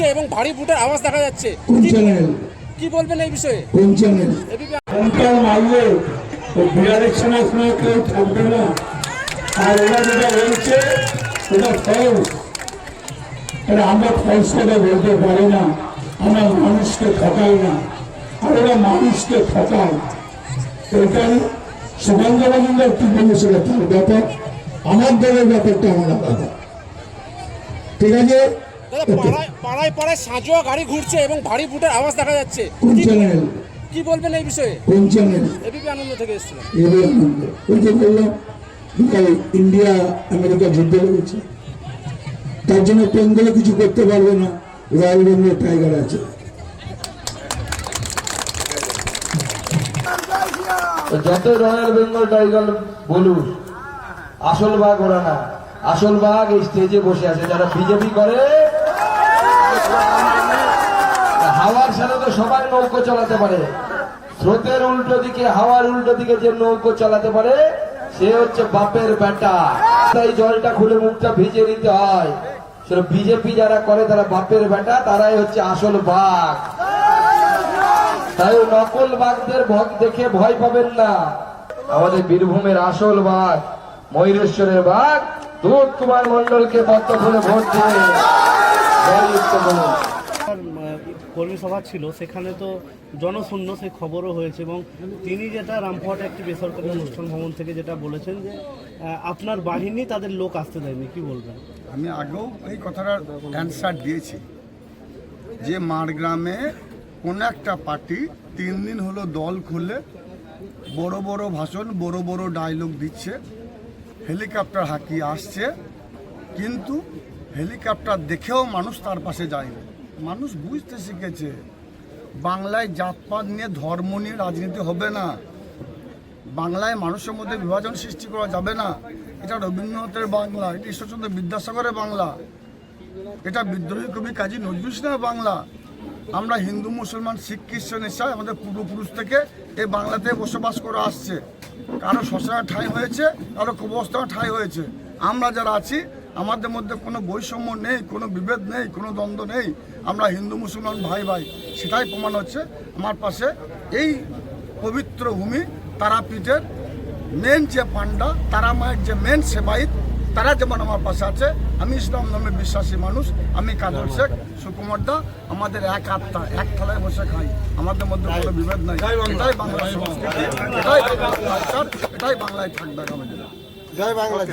ঘুরছে এবং ভারী বুটের আওয়াজ দেখা যাচ্ছে। কি বলবেন এই বিষয়ে? কেউ থাকবে না, আর ওরা যেটা বলছে ওটা ফলস। আমরা ফলস কথা বলতে পারি না, আমরা মানুষকে ঠকাই না, আর ওরা মানুষকে ঠকায়। এখানে সুকান্ত মজুমদার কি বলেছিল তার ব্যাপার, আমার দলের ব্যাপারটা আমার আলাদা, ঠিক আছে? পাড়ায় পাড়ায় সাঁজোয়া গাড়ি ঘুরছে এবং ভারী বুটের আওয়াজ দেখা যাচ্ছে। কোন চ্যানেল? কি বলবেন এই বিষয়ে? কোন চ্যানেল? এবিপি আনন্দ থেকে এসেছিলাম। এবিপি আনন্দ। ওই যে বললাম ইন্ডিয়া আমেরিকা যুদ্ধ লেগেছে, তার জন্য বেঙ্গলে কিছু করতে পারবে না, রয়্যাল বেঙ্গল টাইগার আছে। যত রয়্যাল বেঙ্গল টাইগার বলুন, আসল বাঘ ওরা না, আসল বাঘ এই স্টেজে বসে আছে যারা বিজেপি করে। হাওয়ার সাথে তো সবাই নৌকো চালাতে পারে, স্রোতের উল্টো দিকে হাওয়ার উল্টো দিকে যে নৌকো চালাতে পারে সে হচ্ছে বাপের বেটা। তাই জলটা খুলে মুখটা ভিজে নিতে হয়। বিজেপি যারা করে তারা বাপের বেটা, তারাই হচ্ছে আসল বাঘ। তাই নকল বাঘদের দেখে ভয় পাবেন না। আমাদের বীরভূমের আসল বাঘ, ময়ূরেশ্বরের বাঘ দুধ কুমার মন্ডলকে পদ্মফুলে ভোট দিয়ে কর্মী সভা ছিল, সেখানে তো জনশূন্য সেই খবরও হয়েছে এবং তিনি যেটা রামপুরহাটে একটি বেসরকারি অনুষ্ঠান ভবন থেকে যেটা বলেছেন যে আপনার বাহিনী তাদের লোক আসতে দেয়নি, কি বলবেন? আমি আগেও এই কথাটার অ্যান্সার দিয়েছি যে মারগ্রামে কোন একটা পার্টি 3 দিন হলো দল খুলে বড় বড় ভাষণ, বড় বড় ডায়লগ দিচ্ছে, হেলিকপ্টার হাঁকিয়ে আসছে, কিন্তু হেলিকপ্টার দেখেও মানুষ তার পাশে যায়নি। মানুষ বুঝতে শিখেছে বাংলায় জাতপাত নিয়ে, ধর্ম নিয়ে রাজনীতি হবে না, বাংলায় মানুষের মধ্যে বিভাজন সৃষ্টি করা যাবে না। এটা রবীন্দ্রনাথের বাংলা, এটা ঈশ্বরচন্দ্র বিদ্যাসাগরের বাংলা, এটা বিদ্রোহী কবি কাজী নজরুল ইসলামের বাংলা। আমরা হিন্দু, মুসলমান, শিখ, খ্রিস্টান এসে আমাদের পূর্বপুরুষ থেকে এই বাংলাতে বসবাস করে আসছে। কারো শ্মশানে ঠাঁই হয়েছে, কারো কবরস্থানে ঠাঁই হয়েছে। আমরা যারা আছি আমাদের মধ্যে কোনো বৈষম্য নেই, কোনো বিভেদ নেই, কোনো দ্বন্দ্ব নেই, আমরা হিন্দু মুসলমান ভাই ভাই। সেটাই প্রমাণ হচ্ছে আমার পাশে এই পবিত্র ভূমি তারাপীঠের মেন যে পান্ডা, তারা মায়ের যে মেন সেবায়িত, তারা যেমন আমার পাশে আছে। আমি ইসলাম ধর্মে বিশ্বাসী মানুষ, আমি কাজল শেখ, সুকুমার দা, আমাদের এক আত্মা, এক থালায় বসে খাই, আমাদের মধ্যে কোনো বিভেদ নাই। এটাই বাংলার সংস্কৃতি, এটাই বাংলার কালচার, এটাই বাংলায় থাকবে। জয় বাংলা।